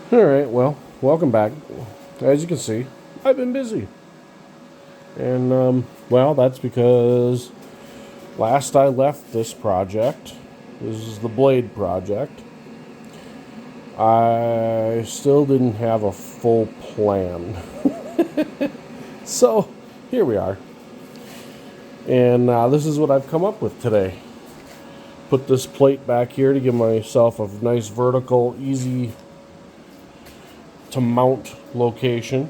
Alright, well, welcome back. As you can see, I've been busy. And, well, that's because last I left this project, this is the blade project, I still didn't have a full plan. So, here we are. And this is what I've come up with today. Put this plate back here to give myself a nice vertical, easy to mount location.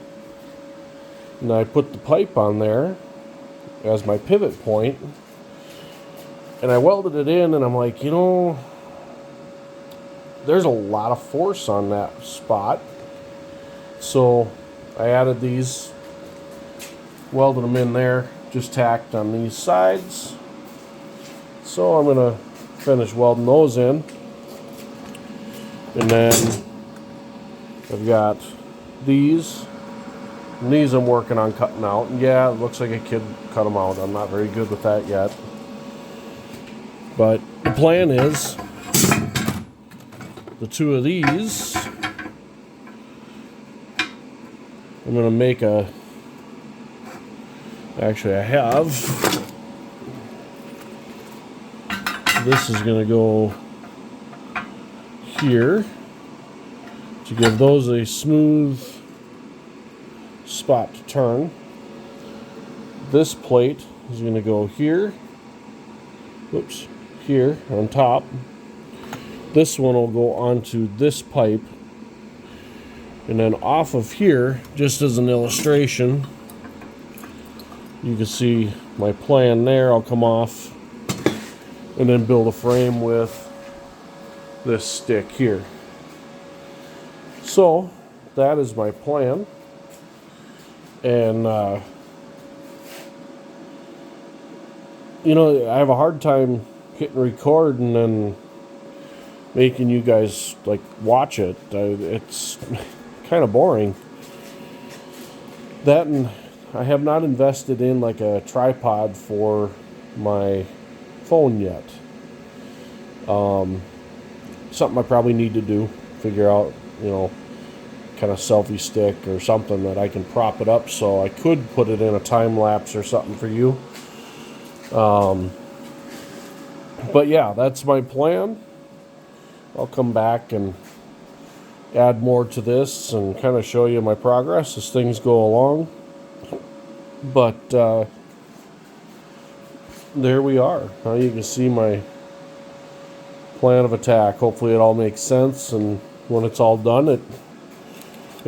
And I put the pipe on there as my pivot point. And I welded it in, and I'm like, there's a lot of force on that spot. So I added these, welded them in there, just tacked on these sides. So I'm going to finish welding those in. And then I've got these. And these I'm working on cutting out. And yeah, it looks like a kid cut them out. I'm not very good with that yet. But the plan is the two of these, I'm going to make a, actually I have, this is going to go here to give those a smooth spot to turn. This plate is going to go here, whoops, here on top. This one will go onto this pipe, and then off of here, just as an illustration, you can see my plan there. I'll come off and then build a frame with this stick here. So that is my plan. And I have a hard time hitting record and then making you guys like watch it. It's kind of boring. That, and I have not invested in like a tripod for my phone yet. Something I probably need to do, figure out, kind of selfie stick or something that I can prop it up so I could put it in a time lapse or something for you. But yeah, that's my plan. I'll come back and add more to this and kind of show you my progress as things go along. But there we are. Now you can see my plan of attack. Hopefully it all makes sense, and when it's all done, it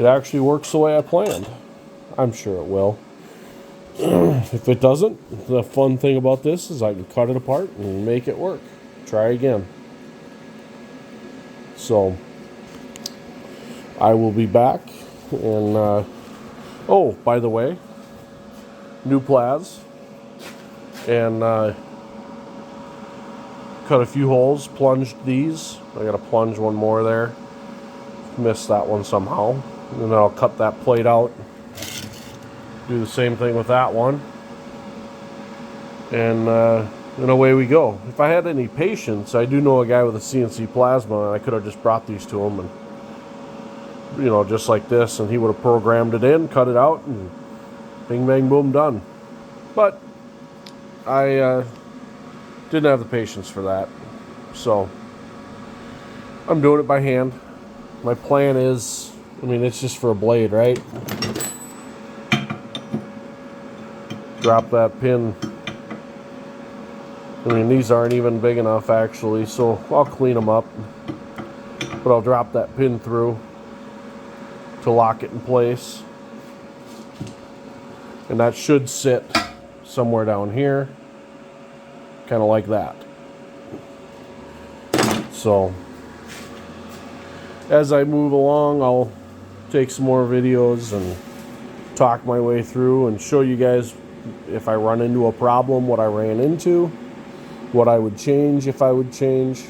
actually works the way I planned. I'm sure it will. If it doesn't, the fun thing about this is I can cut it apart and make it work. Try again. So I will be back. And oh, by the way, new plas, and cut a few holes, plunged these. I got to plunge one more there. Missed that one somehow. And then I'll cut that plate out. Do the same thing with that one. And away we go. If I had any patience, I do know a guy with a CNC plasma, and I could have just brought these to him, and just like this, and he would have programmed it in, cut it out, and bing, bang, boom, done. But I didn't have the patience for that, so I'm doing it by hand. My plan is, it's just for a blade, right? Drop that pin. These aren't even big enough actually, so I'll clean them up. But I'll drop that pin through to lock it in place. And that should sit somewhere down here, kind of like that. So as I move along, I'll take some more videos and talk my way through and show you guys if I run into a problem, what I ran into, what I would change if I would change.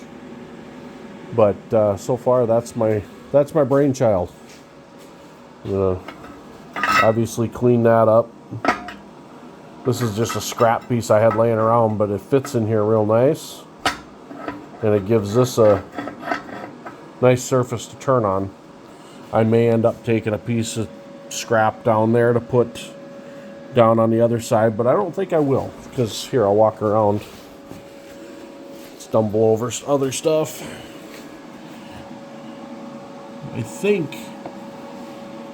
But so far, that's my brainchild. I'm gonna obviously clean that up. This is just a scrap piece I had laying around, but it fits in here real nice, and it gives this a nice surface to turn on. I may end up taking a piece of scrap down there to put down on the other side, but I don't think I will, because here, I'll walk around, stumble over other stuff. I think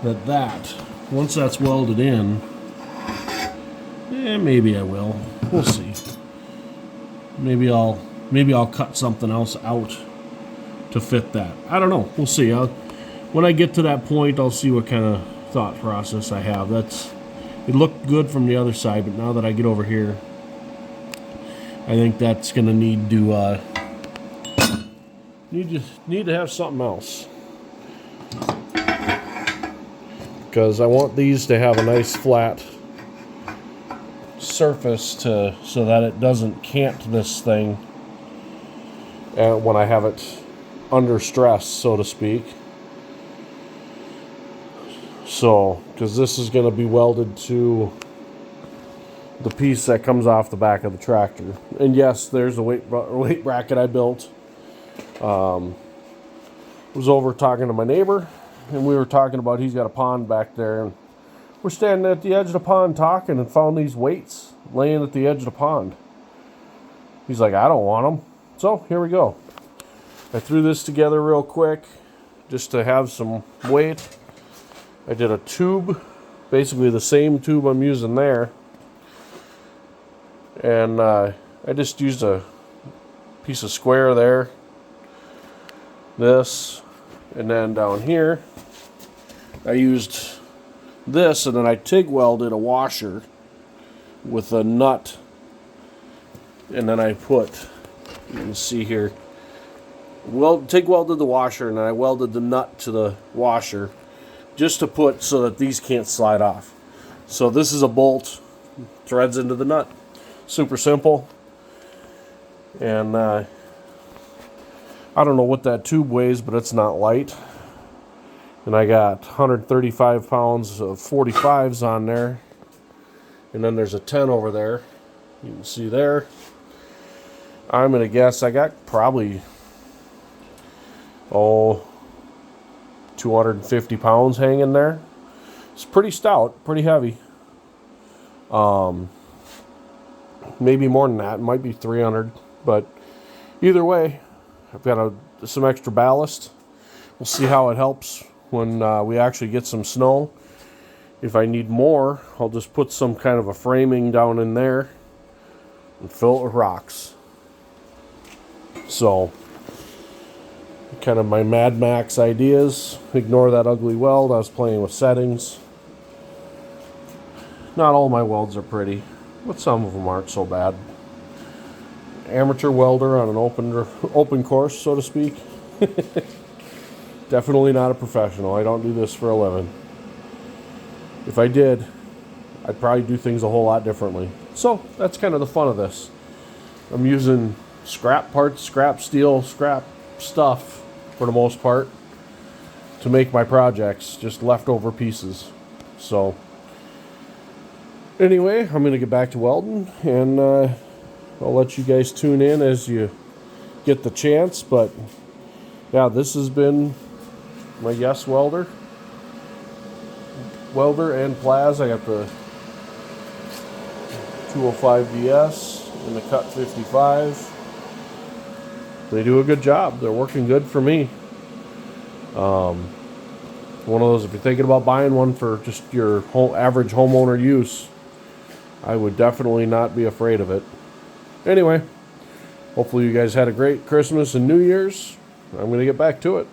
that once that's welded in, maybe I will. We'll see. Maybe I'll cut something else out to fit that. I don't know. We'll see. When I get to that point, I'll see what kind of thought process I have. It looked good from the other side, but now that I get over here, I think that's gonna need to have something else, because I want these to have a nice flat surface so that it doesn't cant this thing when I have it under stress, so to speak. So, because this is going to be welded to the piece that comes off the back of the tractor. And yes, there's a weight bracket I built. Was over talking to my neighbor, and we were talking about, he's got a pond back there, and we're standing at the edge of the pond talking and found these weights laying at the edge of the pond. He's like, I don't want them. So here we go. I threw this together real quick just to have some weight. I did a tube, basically the same tube I'm using there. And I just used a piece of square there. This. And then down here, I used this, and then I TIG welded a washer with a nut. And then I put, you can see here, TIG welded the washer, and then I welded the nut to the washer, just to put so that these can't slide off. So this is a bolt, threads into the nut. Super simple. And I don't know what that tube weighs, but it's not light. And I got 135 pounds of 45s on there. And then there's a 10 over there. You can see there. I'm going to guess I got probably, 250 pounds hanging there. It's pretty stout, pretty heavy. Maybe more than that. It might be 300. But either way, I've got some extra ballast. We'll see how it helps when we actually get some snow. If I need more, I'll just put some kind of a framing down in there and fill it with rocks. So, kind of my Mad Max ideas. Ignore that ugly weld. I was playing with settings. Not all my welds are pretty, but some of them aren't so bad. Amateur welder on an open course, so to speak. Definitely not a professional. I don't do this for a living. If I did, I'd probably do things a whole lot differently. So that's kind of the fun of this. I'm using scrap parts, scrap steel, scrap stuff for the most part to make my projects, just leftover pieces. So anyway, I'm going to get back to welding, and I'll let you guys tune in as you get the chance. But yeah, this has been my Yes welder and Plaz. I got the 205 DS and the Cut 55. They do a good job. They're working good for me. One of those, if you're thinking about buying one for just your average homeowner use, I would definitely not be afraid of it. Anyway, hopefully you guys had a great Christmas and New Year's. I'm going to get back to it.